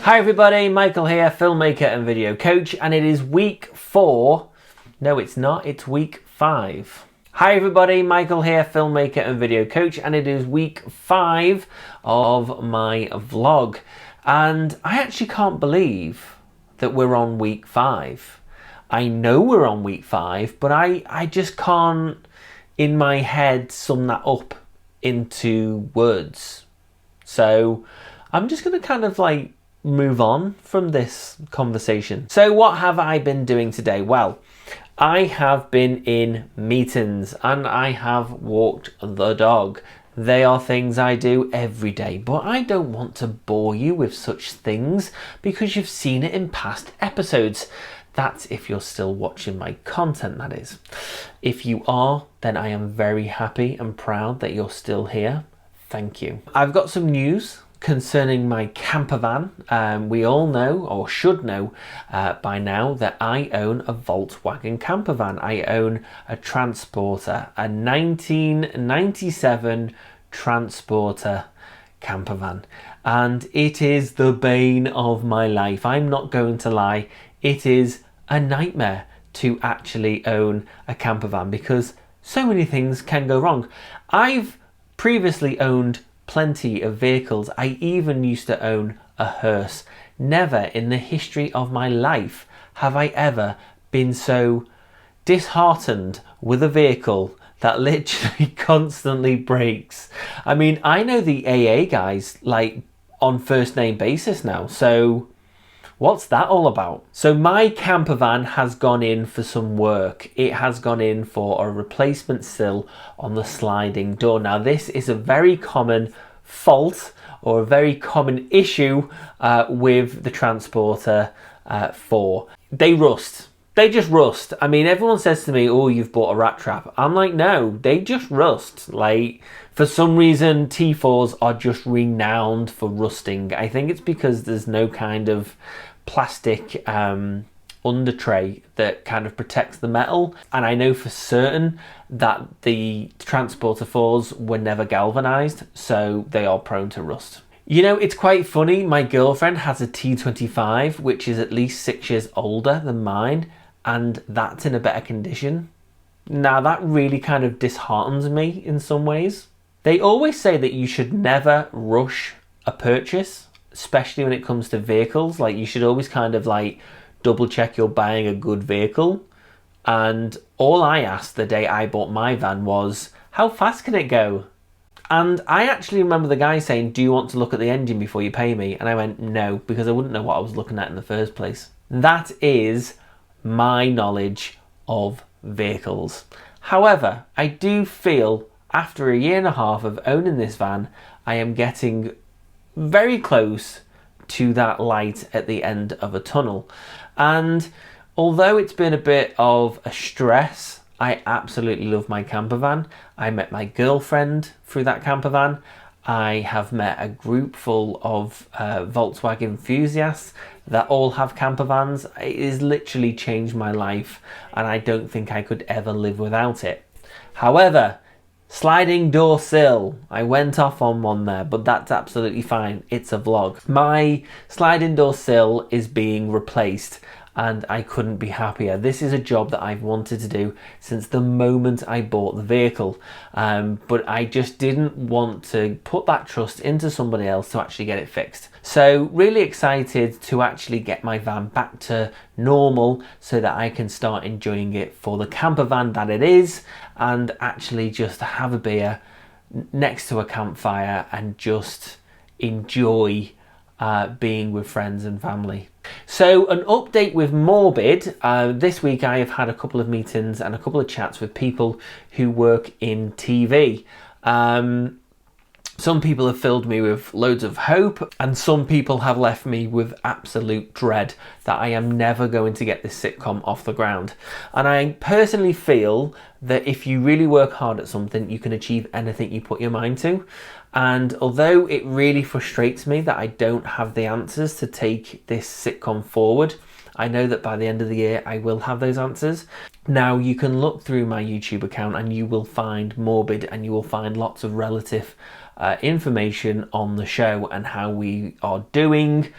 Hi everybody, Michael here, filmmaker and video coach, and it is week 4. No, it's not, it's week 5. Hi everybody, Michael here, filmmaker and video coach, and it is week 5 of my vlog. And I actually can't believe that we're on week 5. I know we're on week 5, but I just can't, in my head, sum that up into words. So I'm just going to kind of like move on from this conversation. So what have I been doing today? Well, I have been in meetings and I have walked the dog. They are things I do every day, but I don't want to bore you with such things because you've seen it in past episodes. That's if you're still watching my content, that is. If you are, then I am very happy and proud that you're still here. Thank you. I've got some news concerning my campervan. We all know, or should know by now, that I own a Volkswagen campervan. I own a Transporter, a 1997 Transporter campervan. And it is the bane of my life. I'm not going to lie. It is a nightmare to actually own a campervan because so many things can go wrong. I've previously owned plenty of vehicles. I even used to own a hearse. Never in the history of my life have I ever been so disheartened with a vehicle that literally constantly breaks. I mean, I know the AA guys like on first name basis now, so what's that all about? So my campervan has gone in for some work. It has gone in for a replacement sill on the sliding door. Now this is a very common fault or a very common issue with the Transporter 4. They rust. They just rust. I mean, everyone says to me, oh, you've bought a rat trap. I'm like, no, they just rust. Like, for some reason, T4s are just renowned for rusting. I think it's because there's no kind of plastic under tray that kind of protects the metal. And I know for certain that the Transporter 4s were never galvanized, so they are prone to rust. You know, it's quite funny. My girlfriend has a T25, which is at least 6 years older than mine, and that's in a better condition. Now that really kind of disheartens me in some ways. They always say that you should never rush a purchase, especially when it comes to vehicles. Like, you should always kind of like double check you're buying a good vehicle. And all I asked the day I bought my van was, how fast can it go? And I actually remember the guy saying, do you want to look at the engine before you pay me? And I went, no, because I wouldn't know what I was looking at in the first place. That is my knowledge of vehicles. However, I do feel after a year and a half of owning this van, I am getting very close to that light at the end of a tunnel. And although it's been a bit of a stress, I absolutely love my campervan. I met my girlfriend through that campervan. I have met a group full of Volkswagen enthusiasts that all have campervans. It has literally changed my life, and I don't think I could ever live without it. However, sliding door sill. I went off on one there, but that's absolutely fine. It's a vlog. My sliding door sill is being replaced and I couldn't be happier. This is a job that I've wanted to do since the moment I bought the vehicle. But I just didn't want to put that trust into somebody else to actually get it fixed. So really excited to actually get my van back to normal so that I can start enjoying it for the camper van that it is, and actually just have a beer next to a campfire and just enjoy being with friends and family. So an update with Morbid. This week I have had a couple of meetings and a couple of chats with people who work in TV. Some people have filled me with loads of hope, and some people have left me with absolute dread that I am never going to get this sitcom off the ground. And I personally feel that if you really work hard at something, you can achieve anything you put your mind to. And although it really frustrates me that I don't have the answers to take this sitcom forward, I know that by the end of the year I will have those answers. Now you can look through my YouTube account and you will find Morbid, and you will find lots of relative information on the show and how we are doing,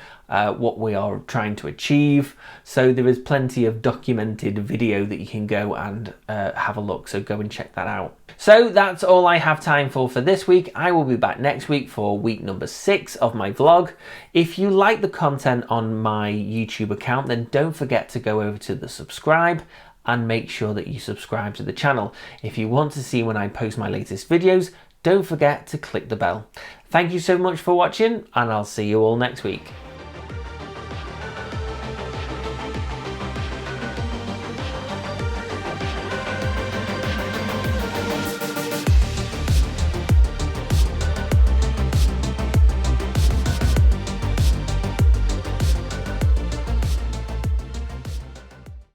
what we are trying to achieve. So there is plenty of documented video that you can go and have a look, so go and check that out. So that's all I have time for this week. I will be back next week for week number 6 of my vlog. If you like the content on my YouTube account, then don't forget to go over to the subscribe and make sure that you subscribe to the channel. If you want to see when I post my latest videos, don't forget to click the bell. Thank you so much for watching, and I'll see you all next week.